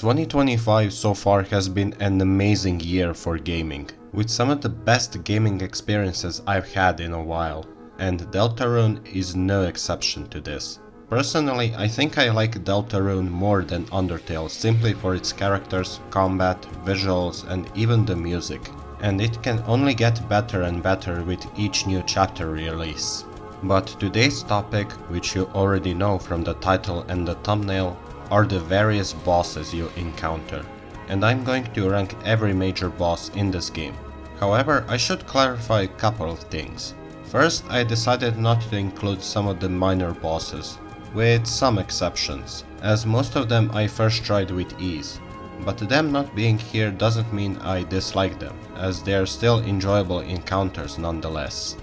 2025 so far has been an amazing year for gaming, with some of the best gaming experiences I've had in a while, and Deltarune is no exception to this. Personally, I think I like Deltarune more than Undertale simply for its characters, combat, visuals and even the music, and it can only get better and better with each new chapter release. But today's topic, which you already know from the title and the thumbnail, are the various bosses you encounter, and I'm going to rank every major boss in this game. However, I should clarify a couple of things. First, I decided not to include some of the minor bosses, with some exceptions, as most of them I first tried with ease. But them not being here doesn't mean I dislike them, as they are still enjoyable encounters nonetheless.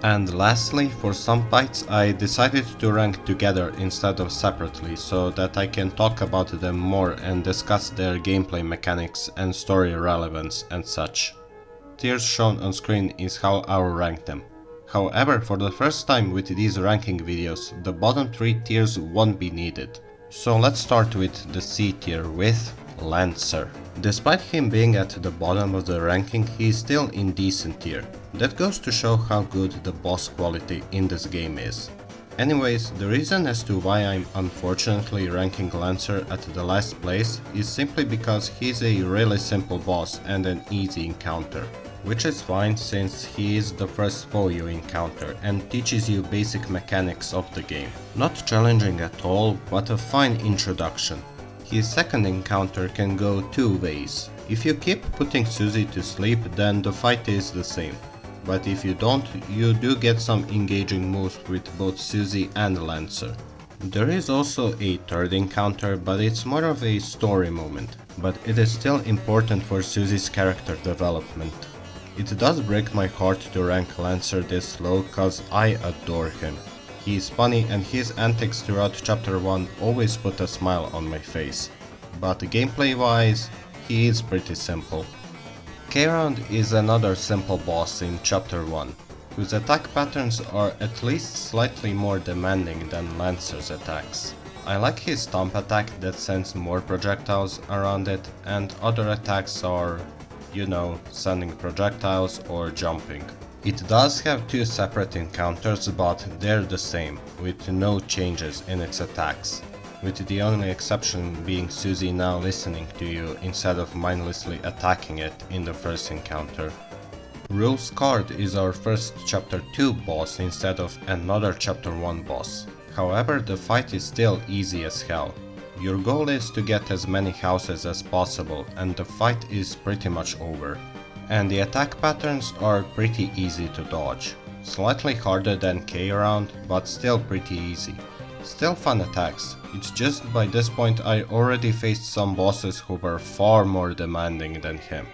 And lastly, for some fights I decided to rank together instead of separately so that I can talk about them more and discuss their gameplay mechanics and story relevance and such. Tiers shown on screen is how I'll rank them. However, for the first time with these ranking videos, the bottom 3 tiers won't be needed. So let's start with the C tier with Lancer. Despite him being at the bottom of the ranking, he is still in decent tier. That goes to show how good the boss quality in this game is. Anyways, the reason as to why I'm unfortunately ranking Lancer at the last place is simply because he's a really simple boss and an easy encounter. Which is fine since he is the first foe you encounter and teaches you basic mechanics of the game. Not challenging at all, but a fine introduction. His second encounter can go two ways. If you keep putting Susie to sleep, then the fight is the same. But if you don't, you do get some engaging moves with both Susie and Lancer. There is also a third encounter, but it's more of a story moment. But it is still important for Susie's character development. It does break my heart to rank Lancer this low cause I adore him. He is funny and his antics throughout chapter 1 always put a smile on my face. But gameplay wise, he is pretty simple. K.Round is another simple boss in chapter 1, whose attack patterns are at least slightly more demanding than Lancer's attacks. I like his stomp attack that sends more projectiles around it, and other attacks are, you know, sending projectiles or jumping. It does have two separate encounters, but they're the same, with no changes in its attacks, with the only exception being Susie now listening to you instead of mindlessly attacking it in the first encounter. Rouxls Kaard is our first chapter 2 boss instead of another chapter 1 boss. However, the fight is still easy as hell. Your goal is to get as many houses as possible and the fight is pretty much over. And the attack patterns are pretty easy to dodge. Slightly harder than K.Round, but still pretty easy. Still fun attacks, it's just by this point I already faced some bosses who were far more demanding than him.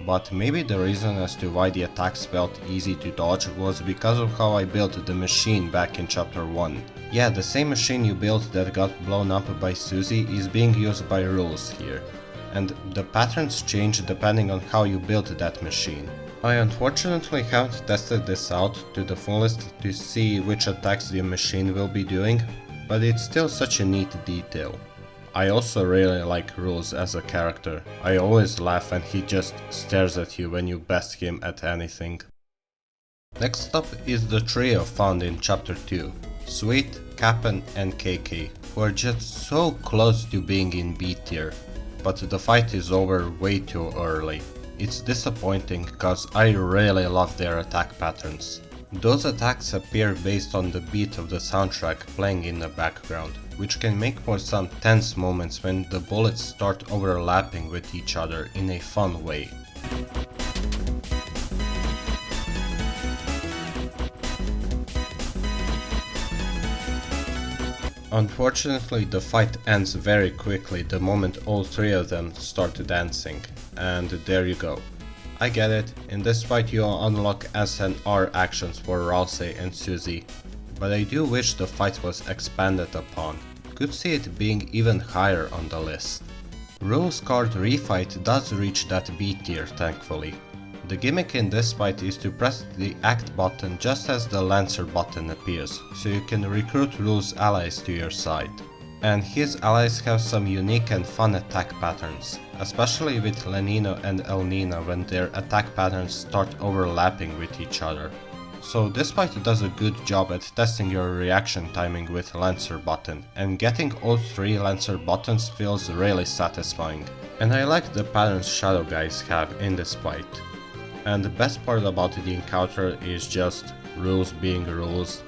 But maybe the reason as to why the attacks felt easy to dodge was because of how I built the machine back in chapter 1. Yeah, the same machine you built that got blown up by Susie is being used by Rouxls here. And the patterns change depending on how you built that machine. I unfortunately haven't tested this out to the fullest to see which attacks the machine will be doing, but it's still such a neat detail. I also really like Rouxls as a character. I always laugh and he just stares at you when you best him at anything. Next up is the trio found in chapter 2, Sweet, Cap'n and KK, who are just so close to being in B tier. But the fight is over way too early. It's disappointing cause I really love their attack patterns. Those attacks appear based on the beat of the soundtrack playing in the background, which can make for some tense moments when the bullets start overlapping with each other in a fun way. Unfortunately, the fight ends very quickly the moment all three of them start dancing, and there you go. I get it, in this fight you unlock S and R actions for Rouxls and Susie, but I do wish the fight was expanded upon. Could see it being even higher on the list. Rouxls Kaard refight does reach that B tier thankfully. The gimmick in this fight is to press the act button just as the Lancer button appears, so you can recruit Rouxls allies to your side. And his allies have some unique and fun attack patterns, especially with Lanino and El Nino when their attack patterns start overlapping with each other. So this fight does a good job at testing your reaction timing with Lancer button, and getting all 3 Lancer buttons feels really satisfying. And I like the patterns Shadow guys have in this fight. And the best part about the encounter is just rules being rules.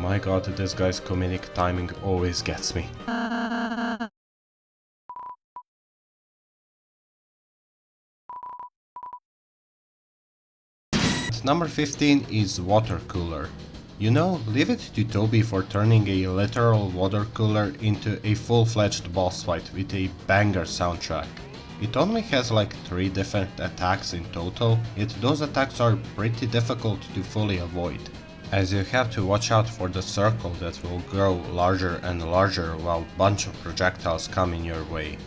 My god, this guy's comedic timing always gets me. Number 15 is Water Cooler. You know, leave it to Toby for turning a literal water cooler into a full-fledged boss fight with a banger soundtrack. It only has like 3 different attacks in total, yet those attacks are pretty difficult to fully avoid, as you have to watch out for the circle that will grow larger and larger while a bunch of projectiles come in your way.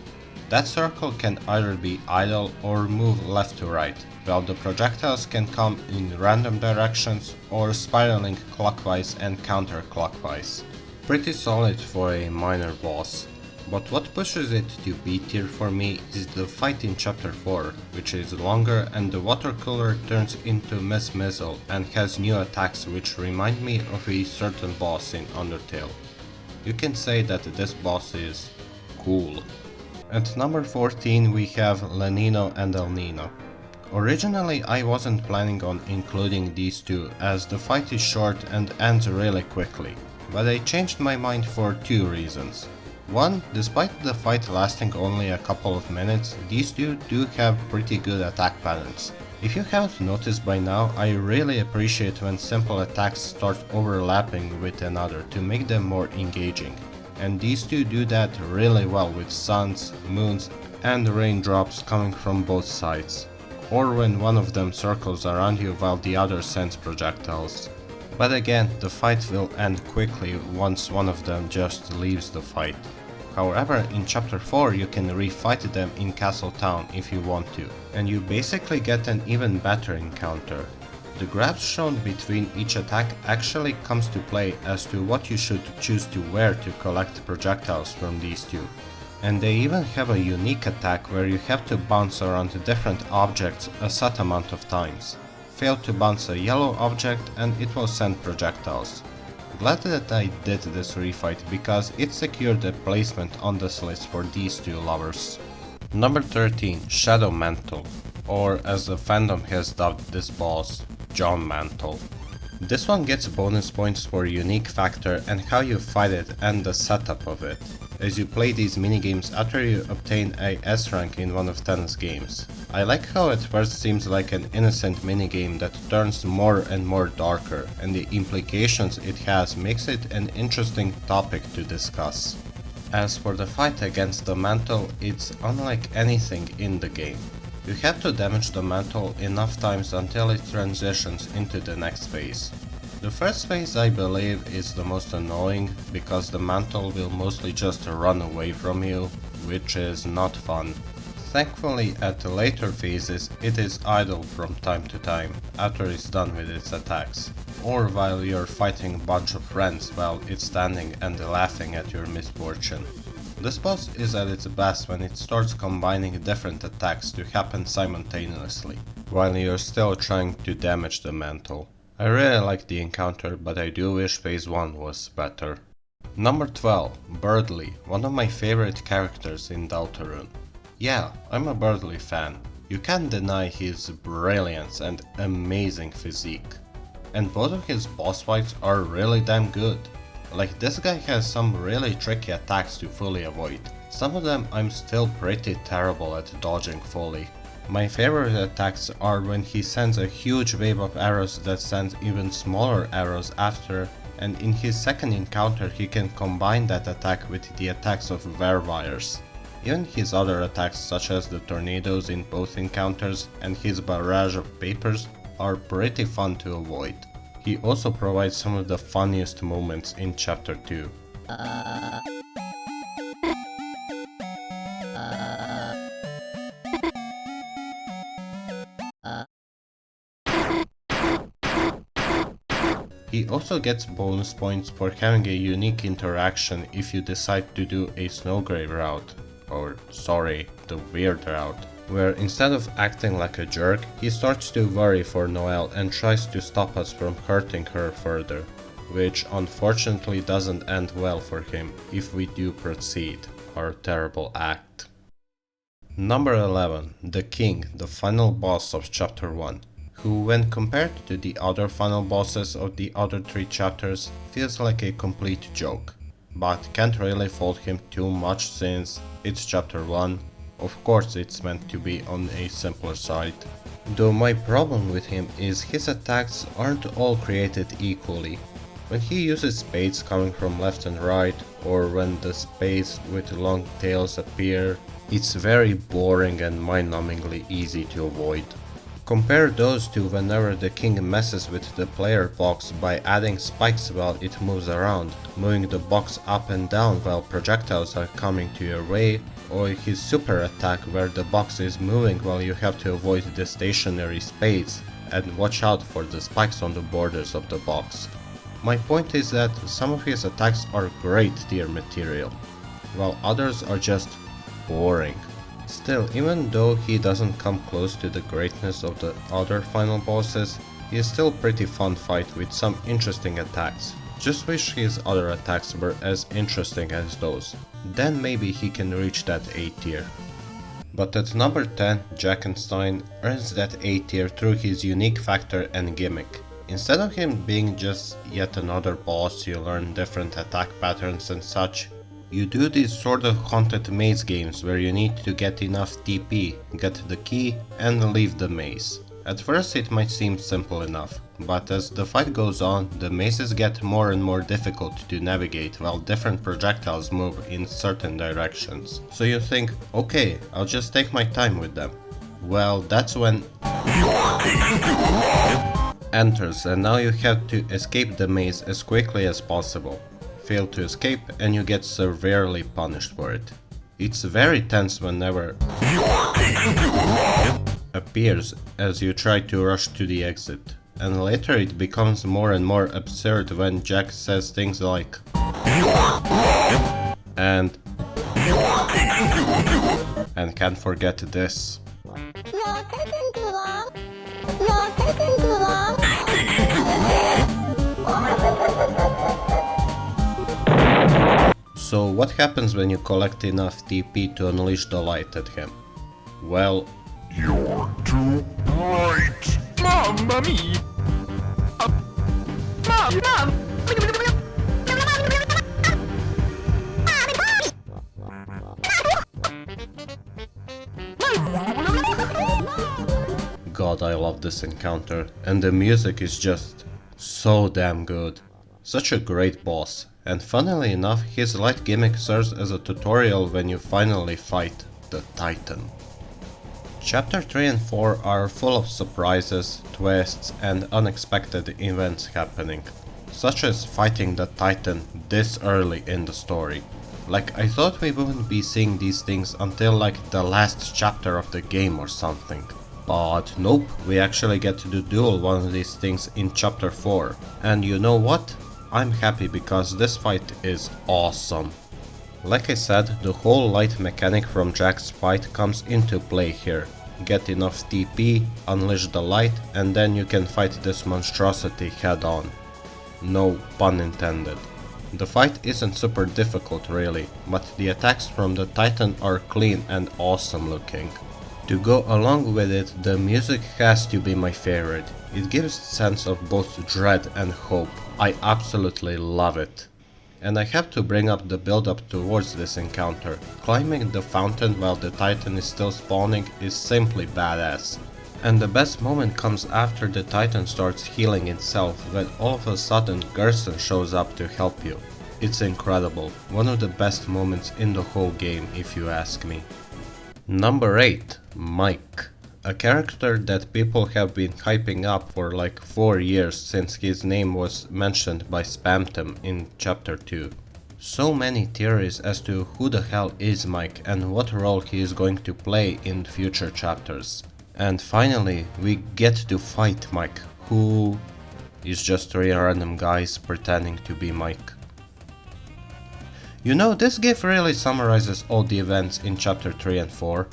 That circle can either be idle or move left to right, while the projectiles can come in random directions or spiraling clockwise and counterclockwise. Pretty solid for a minor boss. But what pushes it to B tier for me is the fight in chapter 4, which is longer and the water cooler turns into Miss Missile and has new attacks which remind me of a certain boss in Undertale. You can say that this boss is cool. At number 14 we have Lanino and El Nino. Originally I wasn't planning on including these two as the fight is short and ends really quickly, but I changed my mind for 2 reasons. One, despite the fight lasting only a couple of minutes, these two do have pretty good attack patterns. If you haven't noticed by now, I really appreciate when simple attacks start overlapping with another to make them more engaging. And these two do that really well with suns, moons and raindrops coming from both sides, or when one of them circles around you while the other sends projectiles. But again, the fight will end quickly once one of them just leaves the fight. However, in chapter 4 you can refight them in Castle Town if you want to, and you basically get an even better encounter. The grabs shown between each attack actually comes to play as to what you should choose to wear to collect projectiles from these two. And they even have a unique attack where you have to bounce around different objects a set amount of times. Fail to bounce a yellow object and it will send projectiles. Glad that I did this refight because it secured a placement on this list for these two lovers. Number 13, Shadow Mantle, or as the fandom has dubbed this boss, John Mantle. This one gets bonus points for unique factor and how you fight it and the setup of it, as you play these minigames after you obtain a S rank in one of Tenna's games. I like how at first seems like an innocent minigame that turns more and more darker, and the implications it has makes it an interesting topic to discuss. As for the fight against the Mantle, it's unlike anything in the game. You have to damage the Mantle enough times until it transitions into the next phase. The first phase I believe is the most annoying because the Mantle will mostly just run away from you, which is not fun. Thankfully at the later phases it is idle from time to time after it's done with its attacks, or while you're fighting a bunch of friends while it's standing and laughing at your misfortune. This boss is at its best when it starts combining different attacks to happen simultaneously, while you're still trying to damage the Mantle. I really like the encounter, but I do wish phase 1 was better. Number 12, Berdly, one of my favorite characters in Deltarune. Yeah, I'm a Berdly fan. You can't deny his brilliance and amazing physique. And both of his boss fights are really damn good. Like, this guy has some really tricky attacks to fully avoid. Some of them I'm still pretty terrible at dodging fully. My favorite attacks are when he sends a huge wave of arrows that sends even smaller arrows after, and in his second encounter he can combine that attack with the attacks of Werewires. Even his other attacks such as the tornadoes in both encounters and his barrage of papers are pretty fun to avoid. He also provides some of the funniest moments in chapter 2. He also gets bonus points for having a unique interaction if you decide to do a Snowgrave route, or sorry, the weird route, where instead of acting like a jerk, he starts to worry for Noelle and tries to stop us from hurting her further, which unfortunately doesn't end well for him if we do proceed our terrible act. Number 11, the King, the final boss of chapter 1, who when compared to the other final bosses of the other 3 chapters feels like a complete joke, but can't really fault him too much since it's chapter 1, of course it's meant to be on a simpler side. Though my problem with him is his attacks aren't all created equally. When he uses spades coming from left and right, or when the spades with long tails appear, it's very boring and mind-numbingly easy to avoid. Compare those to whenever the King messes with the player box by adding spikes while it moves around, moving the box up and down while projectiles are coming to your way, or his super attack where the box is moving while you have to avoid the stationary spades and watch out for the spikes on the borders of the box. My point is that some of his attacks are great tier material, while others are just boring. Still, even though he doesn't come close to the greatness of the other final bosses, he is still pretty fun fight with some interesting attacks. Just wish his other attacks were as interesting as those, then maybe he can reach that A tier. But at number 10, Jackenstein earns that A tier through his unique factor and gimmick. Instead of him being just yet another boss you learn different attack patterns and such, you do these sort of haunted maze games where you need to get enough TP, get the key and leave the maze. At first it might seem simple enough, but as the fight goes on, the mazes get more and more difficult to navigate while different projectiles move in certain directions. So you think, okay, I'll just take my time with them. Well, that's when enters and now you have to escape the maze as quickly as possible. Fail to escape and you get severely punished for it. It's very tense whenever appears as you try to rush to the exit, and later it becomes more and more absurd when Jack says things like and can't forget this. So what happens when you collect enough TP to unleash the light at him? Well, you're too bright, Mamma mia! God, I love this encounter, and the music is just so damn good. Such a great boss, and funnily enough, his light gimmick serves as a tutorial when you finally fight the Titan. Chapter 3 and 4 are full of surprises, twists and unexpected events happening, such as fighting the Titan this early in the story. Like, I thought we wouldn't be seeing these things until like the last chapter of the game or something. But nope, we actually get to duel one of these things in chapter 4. And you know what? I'm happy because this fight is awesome. Like I said, the whole light mechanic from Jack's fight comes into play here. Get enough TP, unleash the light, and then you can fight this monstrosity head on. No pun intended. The fight isn't super difficult really, but the attacks from the Titan are clean and awesome looking. To go along with it, the music has to be my favorite. It gives a sense of both dread and hope. I absolutely love it. And I have to bring up the build up towards this encounter. Climbing the fountain while the Titan is still spawning is simply badass. And the best moment comes after the Titan starts healing itself, when all of a sudden Gerson shows up to help you. It's incredible, one of the best moments in the whole game if you ask me. Number 8, Mike. A character that people have been hyping up for like 4 years since his name was mentioned by Spamton in chapter 2. So many theories as to who the hell is Mike and what role he is going to play in future chapters. And finally we get to fight Mike, who is just 3 random guys pretending to be Mike. You know, this GIF really summarizes all the events in chapter 3 and 4.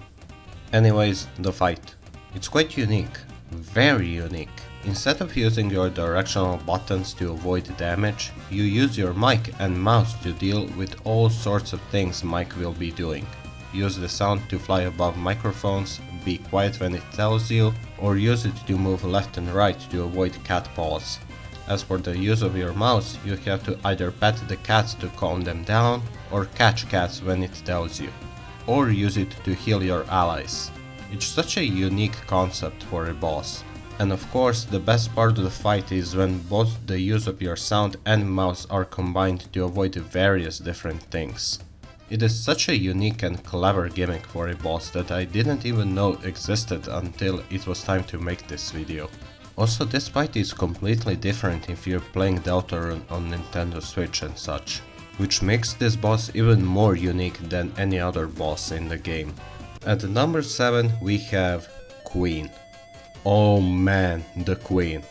Anyways, the fight. It's quite unique. Very unique. Instead of using your directional buttons to avoid damage, you use your mic and mouse to deal with all sorts of things Mike will be doing. Use the sound to fly above microphones, be quiet when it tells you, or use it to move left and right to avoid cat paws. As for the use of your mouse, you have to either pet the cats to calm them down, or catch cats when it tells you, or use it to heal your allies. It's such a unique concept for a boss. And of course, the best part of the fight is when both the use of your sound and mouse are combined to avoid various different things. It is such a unique and clever gimmick for a boss that I didn't even know existed until it was time to make this video. Also, this fight is completely different if you're playing Deltarune on Nintendo Switch and such, which makes this boss even more unique than any other boss in the game. At number 7 we have Queen. Oh man, the Queen.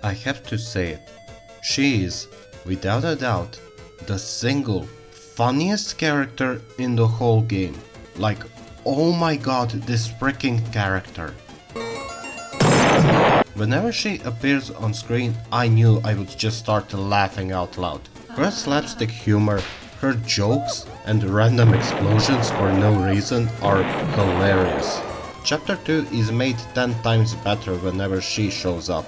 I have to say it. She is, without a doubt, the single funniest character in the whole game. Like, oh my god, this freaking character. Whenever she appears on screen, I knew I would just start laughing out loud. Her slapstick humor, her jokes, and random explosions for no reason are hilarious. Chapter 2 is made 10 times better whenever she shows up.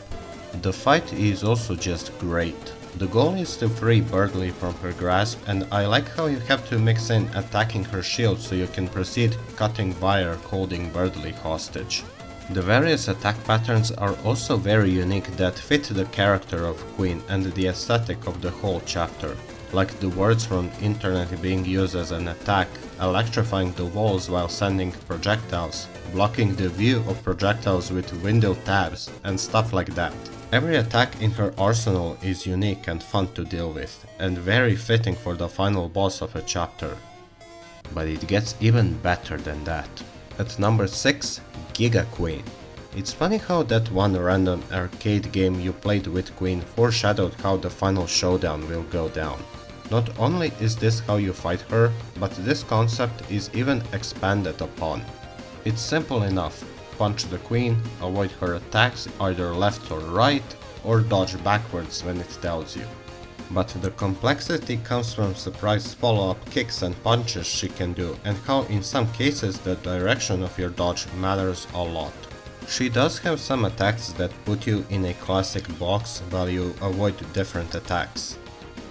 The fight is also just great. The goal is to free Berdly from her grasp, and I like how you have to mix in attacking her shield so you can proceed cutting wire holding Berdly hostage. The various attack patterns are also very unique that fit the character of Queen and the aesthetic of the whole chapter, like the words from internet being used as an attack, electrifying the walls while sending projectiles, blocking the view of projectiles with window tabs, and stuff like that. Every attack in her arsenal is unique and fun to deal with, and very fitting for the final boss of a chapter. But it gets even better than that. At number 6, Giga Queen. It's funny how that one random arcade game you played with Queen foreshadowed how the final showdown will go down. Not only is this how you fight her, but this concept is even expanded upon. It's simple enough. Punch the Queen, avoid her attacks either left or right, or dodge backwards when it tells you. But the complexity comes from surprise follow-up kicks and punches she can do, and how in some cases the direction of your dodge matters a lot. She does have some attacks that put you in a classic box while you avoid different attacks.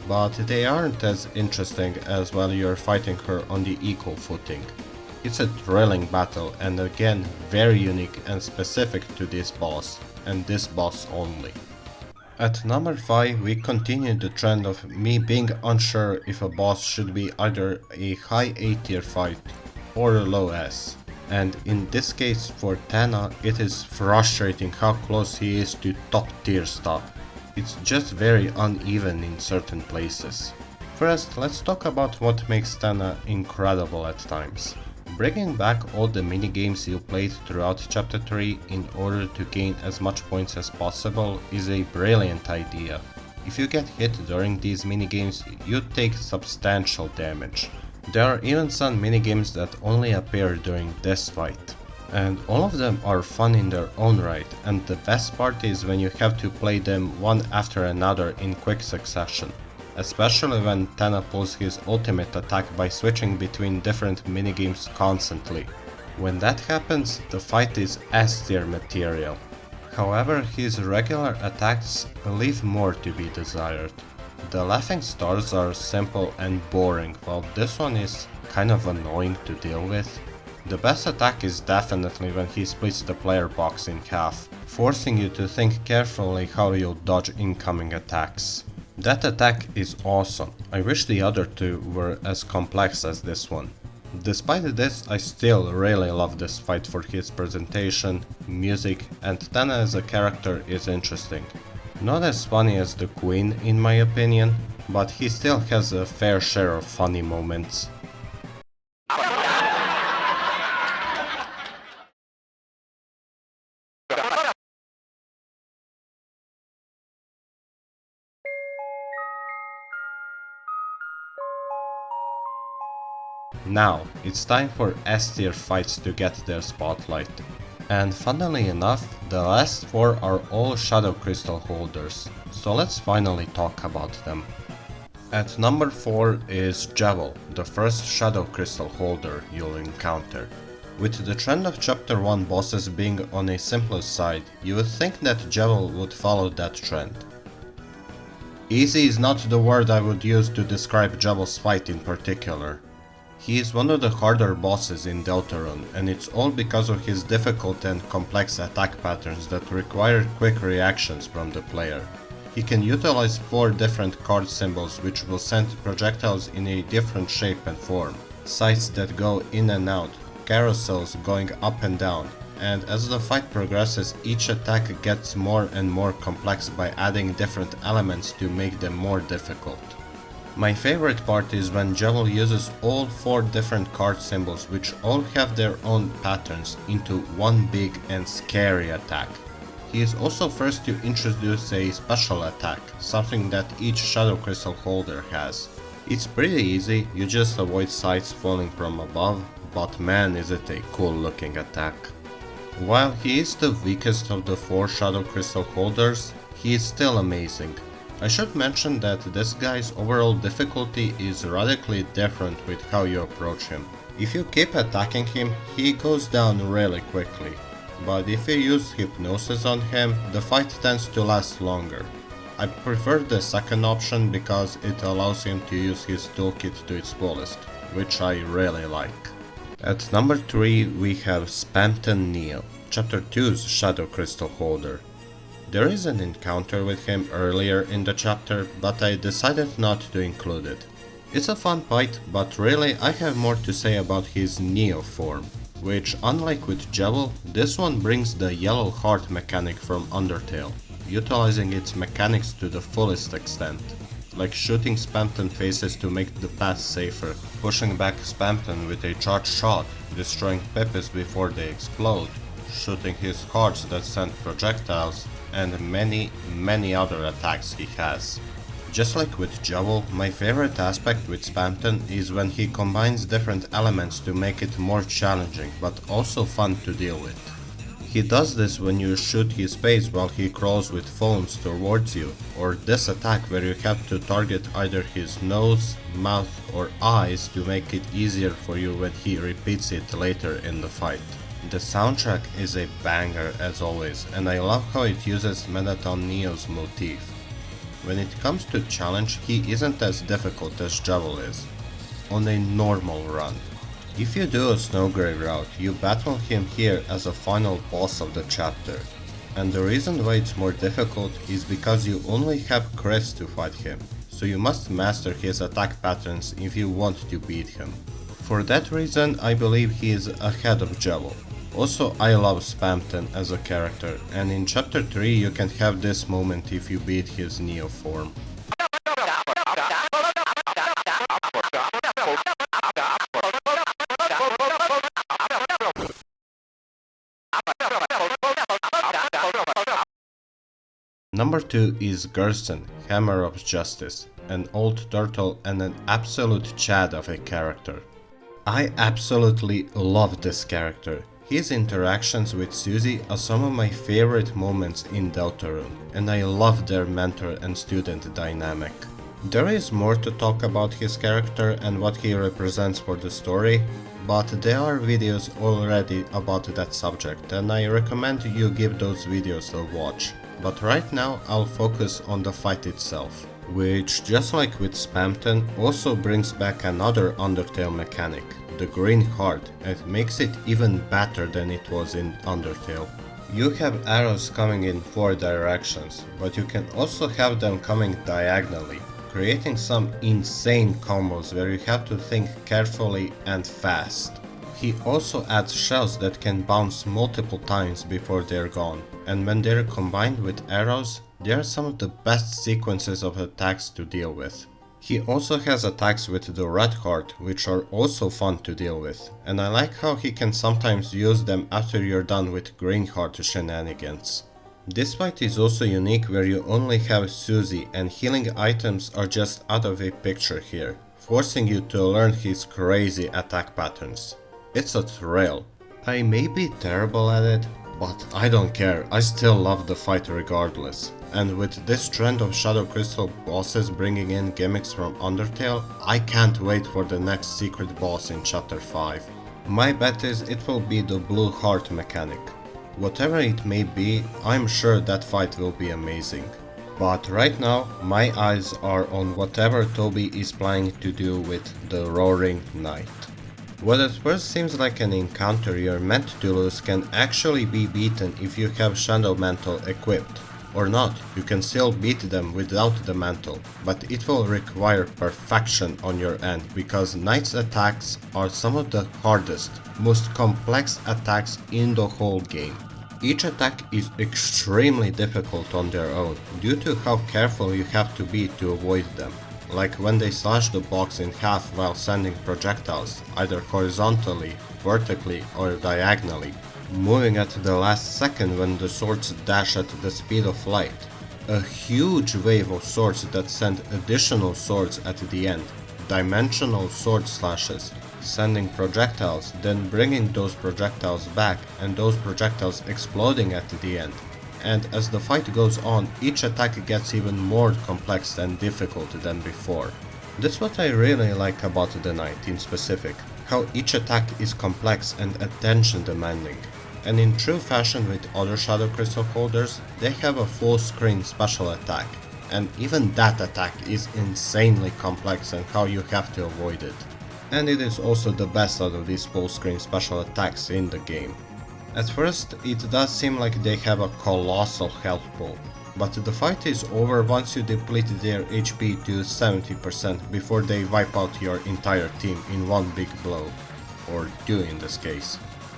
But they aren't as interesting as while you're fighting her on the equal footing. It's a thrilling battle and again very unique and specific to this boss, and this boss only. At number 5 we continue the trend of me being unsure if a boss should be either a high A tier fight or a low S. And in this case for Tenna it is frustrating how close he is to top tier stuff. It's just very uneven in certain places. First, let's talk about what makes Tenna incredible at times. Bringing back all the minigames you played throughout chapter 3 in order to gain as much points as possible is a brilliant idea. If you get hit during these minigames, you take substantial damage. There are even some minigames that only appear during this fight. And all of them are fun in their own right, and the best part is when you have to play them one after another in quick succession. Especially when Tenna pulls his ultimate attack by switching between different minigames constantly. When that happens, the fight is S tier material. However, his regular attacks leave more to be desired. The laughing stars are simple and boring, while this one is kind of annoying to deal with. The best attack is definitely when he splits the player box in half, forcing you to think carefully how you'll dodge incoming attacks. That attack is awesome. I wish the other two were as complex as this one. Despite this, I still really love this fight for his presentation, music, and Tenna as a character is interesting. Not as funny as the Queen in my opinion, but he still has a fair share of funny moments. Now, it's time for S tier fights to get their spotlight. And funnily enough, the last 4 are all Shadow Crystal holders, so let's finally talk about them. At number 4 is Jevil, the first Shadow Crystal holder you'll encounter. With the trend of Chapter 1 bosses being on a simpler side, you would think that Jevil would follow that trend. Easy is not the word I would use to describe Jevil's fight in particular. He is one of the harder bosses in Deltarune, and it's all because of his difficult and complex attack patterns that require quick reactions from the player. He can utilize 4 different card symbols which will send projectiles in a different shape and form, sights that go in and out, carousels going up and down, and as the fight progresses, each attack gets more and more complex by adding different elements to make them more difficult. My favorite part is when Jevil uses all 4 different card symbols which all have their own patterns into one big and scary attack. He is also first to introduce a special attack, something that each Shadow Crystal holder has. It's pretty easy, you just avoid sights falling from above, but man is it a cool looking attack. While he is the weakest of the 4 Shadow Crystal holders, he is still amazing. I should mention that this guy's overall difficulty is radically different with how you approach him. If you keep attacking him, he goes down really quickly, but if you use hypnosis on him, the fight tends to last longer. I prefer the second option because it allows him to use his toolkit to its fullest, which I really like. At number 3 we have Spamton Neo, Chapter 2's Shadow Crystal holder. There is an encounter with him earlier in the chapter, but I decided not to include it. It's a fun fight, but really I have more to say about his Neo form, which unlike with Jevil, this one brings the yellow heart mechanic from Undertale, utilizing its mechanics to the fullest extent. Like shooting Spamton faces to make the path safer, pushing back Spamton with a charged shot, destroying Pepis before they explode, shooting his cards that send projectiles, and many other attacks he has. Just like with Jevil, my favorite aspect with Spamton is when he combines different elements to make it more challenging but also fun to deal with. He does this when you shoot his face while he crawls with phones towards you, or this attack where you have to target either his nose, mouth or eyes to make it easier for you when he repeats it later in the fight. The soundtrack is a banger as always, and I love how it uses Materia Neo's motif. When it comes to challenge, he isn't as difficult as Jevil is, on a normal run. If you do a Snowgrave route, you battle him here as a final boss of the chapter, and the reason why it's more difficult is because you only have crits to fight him, so you must master his attack patterns if you want to beat him. For that reason, I believe he is ahead of Jevil. Also, I love Spamton as a character, and in chapter 3 you can have this moment if you beat his Neo form. Number 2 is Gerson, Hammer of Justice, an old turtle and an absolute chad of a character. I absolutely love this character. His interactions with Susie are some of my favorite moments in Deltarune, and I love their mentor and student dynamic. There is more to talk about his character and what he represents for the story, but there are videos already about that subject and I recommend you give those videos a watch. But right now I'll focus on the fight itself, which just like with Spamton also brings back another Undertale mechanic, the green heart, and makes it even better than it was in Undertale. You have arrows coming in 4 directions, but you can also have them coming diagonally, creating some insane combos where you have to think carefully and fast. He also adds shells that can bounce multiple times before they're gone, and when they're combined with arrows, they are some of the best sequences of attacks to deal with. He also has attacks with the red heart, which are also fun to deal with, and I like how he can sometimes use them after you're done with green heart shenanigans. This fight is also unique where you only have Susie and healing items are just out of a picture here. forcing you to learn his crazy attack patterns. It's a thrill. I may be terrible at it, but I don't care, I still love the fight regardless. And with this trend of Shadow Crystal bosses bringing in gimmicks from Undertale, I can't wait for the next secret boss in Chapter 5. My bet is it will be the blue heart mechanic. Whatever it may be, I'm sure that fight will be amazing. But right now, my eyes are on whatever Toby is planning to do with the Roaring Knight. What at first seems like an encounter you're meant to lose can actually be beaten if you have Shadow Mantle equipped. Or not, you can still beat them without the mantle, but it will require perfection on your end because Knight's attacks are some of the hardest, most complex attacks in the whole game. Each attack is extremely difficult on their own, due to how careful you have to be to avoid them. Like when they slash the box in half while sending projectiles, either horizontally, vertically or diagonally, moving at the last second when the swords dash at the speed of light, a huge wave of swords that send additional swords at the end, dimensional sword slashes, sending projectiles, then bringing those projectiles back and those projectiles exploding at the end. And as the fight goes on, each attack gets even more complex and difficult than before. That's what I really like about the Knight in specific, how each attack is complex and attention demanding. And in true fashion with other Shadow Crystal holders, they have a full screen special attack, and even that attack is insanely complex and how you have to avoid it. And it is also the best out of these full screen special attacks in the game. At first, it does seem like they have a colossal health pool, but the fight is over once you deplete their HP to 70% before they wipe out your entire team in one big blow, or two in this case.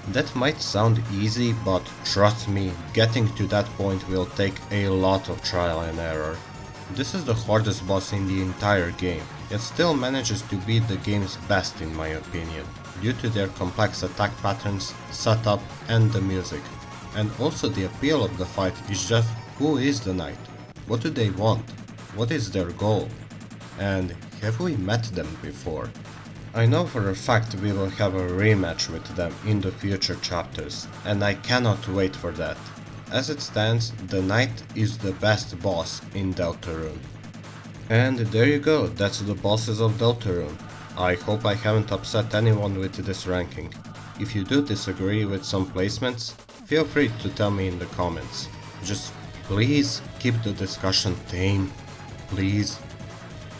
That might sound easy, but trust me, getting to that point will take a lot of trial and error. This is the hardest boss in the entire game, yet still manages to beat the game's best in my opinion, due to their complex attack patterns, setup and the music. And also the appeal of the fight is just who is the Knight? What do they want? What is their goal? And have we met them before? I know for a fact we will have a rematch with them in the future chapters, and I cannot wait for that. As it stands, the Knight is the best boss in Deltarune. And there you go, that's the bosses of Deltarune. I hope I haven't upset anyone with this ranking. If you do disagree with some placements, feel free to tell me in the comments. Just please keep the discussion tame, please.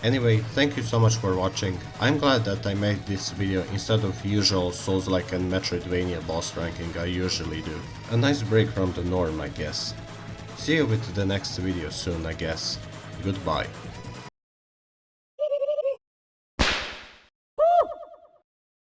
Anyway, thank you so much for watching. I'm glad that I made this video instead of usual Souls-like and Metroidvania boss ranking I usually do. A nice break from the norm, I guess. See you with the next video soon, I guess. Goodbye.